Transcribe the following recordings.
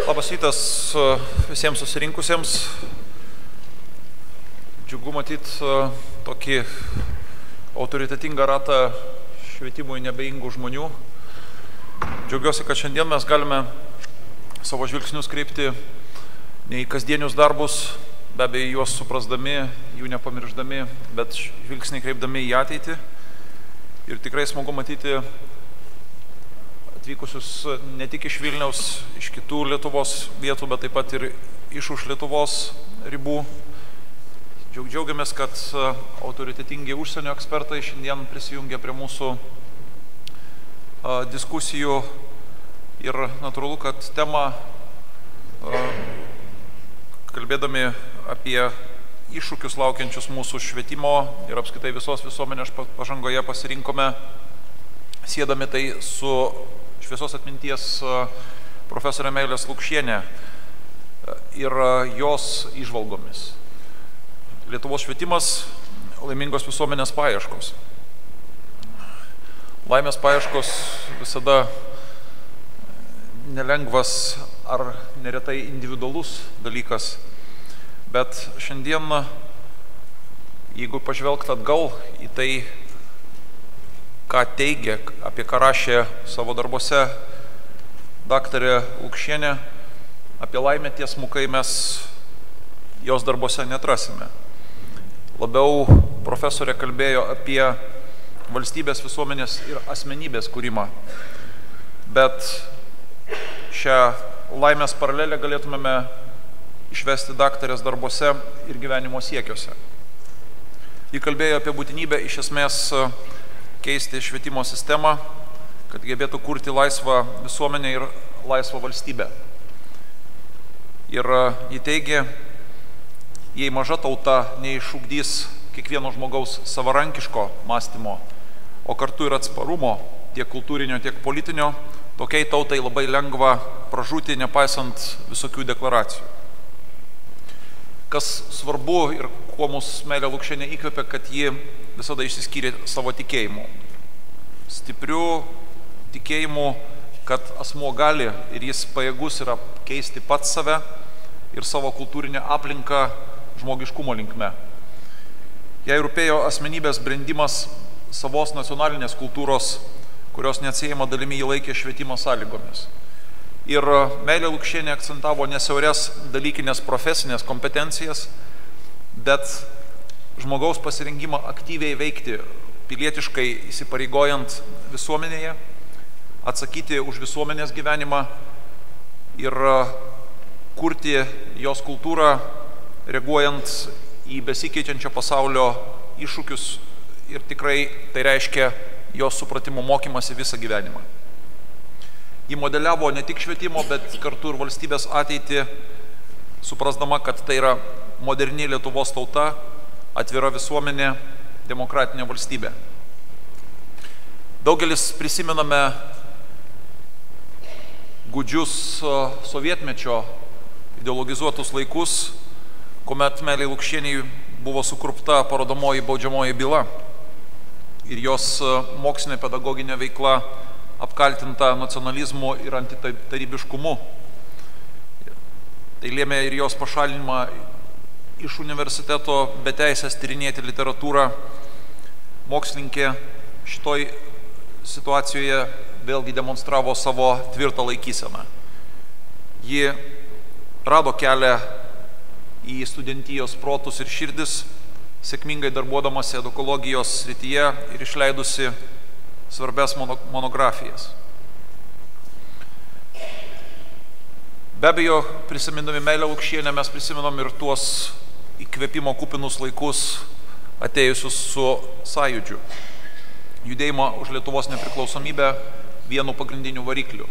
Labas rytas visiems susirinkusiems. Džiugu matyti tokį autoritetingą ratą švietimui nebeingų žmonių. Džiaugiuosi, kad šiandien mes galime savo žvilgsnius kreipti ne į kasdienius darbus, be abejo juos suprasdami, jų nepamirždami, bet žvilgsnį kreipdami į ateitį. Ir tikrai smagu matyti atvykusius ne tik iš Vilniaus, iš kitų Lietuvos vietų, bet taip pat ir iš už Lietuvos ribų. Džiaugiamės, kad autoritetingi užsienio ekspertai šiandien prisijungia prie mūsų diskusijų ir natūralu, kad tema, kalbėdami apie iššūkius laukiančius mūsų švietimo ir apskritai visos visuomenės pažangoje pasirinkome, siedami tai su šviesos atminties profesorė Meilės Lukšienė ir jos įžvalgomis. Lietuvos švietimas – laimingos visuomenės paieškos. Laimės paieškos visada nelengvas ar neretai individualus dalykas, bet šiandien, jeigu pažvelgt atgal į tai, ką teigia, apie ką rašė savo darbuose daktarė Lukšienė, apie laimę tiesmukai mes jos darbuose neatrasime. Labiau profesorė kalbėjo apie valstybės, visuomenės ir asmenybės kūrimą, bet šią laimės paralelę galėtumėme išvesti daktarės darbuose ir gyvenimo siekiuose. Ji kalbėjo apie būtinybę iš esmės keisti švietimo sistemą, kad gebėtų kurti laisvą visuomenę ir laisvą valstybę. Ir ji teigė, jei maža tauta neišugdys kiekvieno žmogaus savarankiško mąstymo, o kartu ir atsparumo, tiek kultūrinio, tiek politinio, tokiai tautai labai lengva pražūti, nepaisant visokių deklaracijų. Kas svarbu ir kuo mus Meilė Lukšienė įkvėpė, kad ji visada išsiskyrė savo tikėjimu. Stipriu tikėjimu, kad asmuo gali ir jis pajėgus yra keisti pats save ir savo kultūrinę aplinką žmogiškumo linkme. Jai rūpėjo asmenybės brendimas savos nacionalinės kultūros, kurios neatsiejama dalimi jį laikė švietimo sąlygomis. Ir Meilė Lukšienė akcentavo ne siaurias dalykinės profesinės kompetencijas, bet žmogaus pasirengimą aktyviai veikti, pilietiškai įsipareigojant visuomenėje, atsakyti už visuomenės gyvenimą ir kurti jos kultūrą, reaguojant į besikeičiančio pasaulio iššūkius, ir tikrai tai reiškia jos supratimo mokymasi visą gyvenimą. Ji modeliavo ne tik švietimo, bet kartu ir valstybės ateitį, suprasdama, kad tai yra moderni Lietuvos tauta, atvira visuomenė, demokratinė valstybė. Daugelis prisimename gūdžius sovietmečio ideologizuotus laikus, kuomet Meilei Lukšienei buvo sukurpta parodomoji baudžiamoji byla ir jos mokslinė pedagoginė veikla apkaltinta nacionalizmu ir antitarybiškumu. Tai lėmė ir jos pašalinimą iš universiteto be teisės tyrinėti literatūrą. Mokslininkė šitoj situacijoje vėlgi demonstravo savo tvirtą laikyseną. Ji rado kelią į studentijos protus ir širdis, sėkmingai darbuodamasi edukologijos srityje ir išleidusi svarbias monografijas. Be abejo, prisimindami Meilę Lukšienę, mes prisimenam ir tuos įkvėpimo kupinus laikus atėjusius su sąjūdžiu. Judėjimą už Lietuvos nepriklausomybę vienu pagrindiniu varikliu.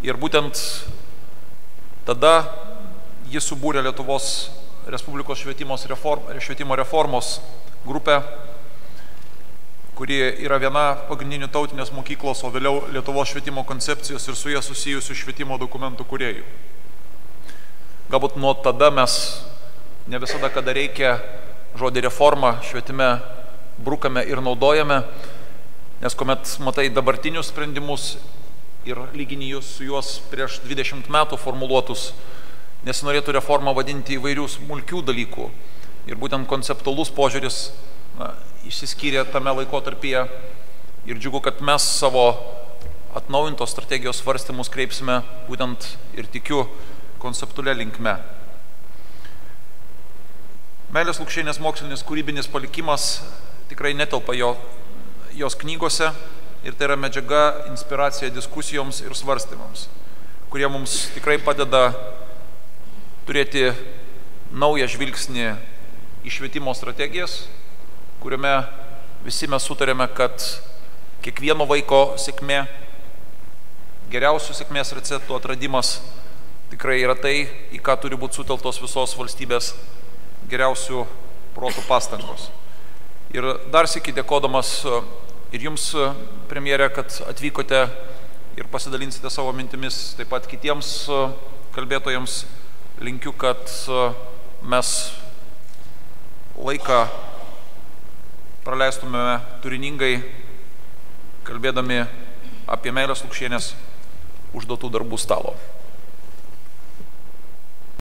Ir būtent tada jis subūrė Lietuvos Respublikos švietimo reformos grupę, kuri yra viena pagrindinių tautinės mokyklos, o vėliau Lietuvos švietimo koncepcijos ir su jie susijusių švietimo dokumentų kūrėjų. Galbūt nuo tada mes ne visada, kada reikia, žodį reforma švietime brukame ir naudojame, nes kuomet matai dabartinius sprendimus ir lygini su juos prieš 20 metų formuluotus, nesinorėtų reformą vadinti įvairių smulkių dalykų. Ir būtent konceptualus požiūris išsiskyrė tame laikotarpyje. Ir džiugu, kad mes savo atnaujintos strategijos svarstymus kreipsime būtent ir tikiu konceptualia linkme. Meilės Lukšienės mokslinis kūrybinis palikimas tikrai netelpa jos knygose ir tai yra medžiaga, inspiracija diskusijoms ir svarstymams, kurie mums tikrai padeda turėti naują žvilgsnį į švietimo strategijas, kuriame visi mes sutarėme, kad kiekvieno vaiko sėkmė, geriausių sėkmės receptų atradimas tikrai yra tai, į ką turi būti sutelktos visos valstybės geriausių protų pastangos. Ir dar sykį dėkodamas ir jums, premjere, kad atvykote ir pasidalinsite savo mintimis, taip pat kitiems kalbėtojams linkiu, kad mes laiką praleistumėme turiningai, kalbėdami apie Meilės Lukšienės užduotų darbų stalo.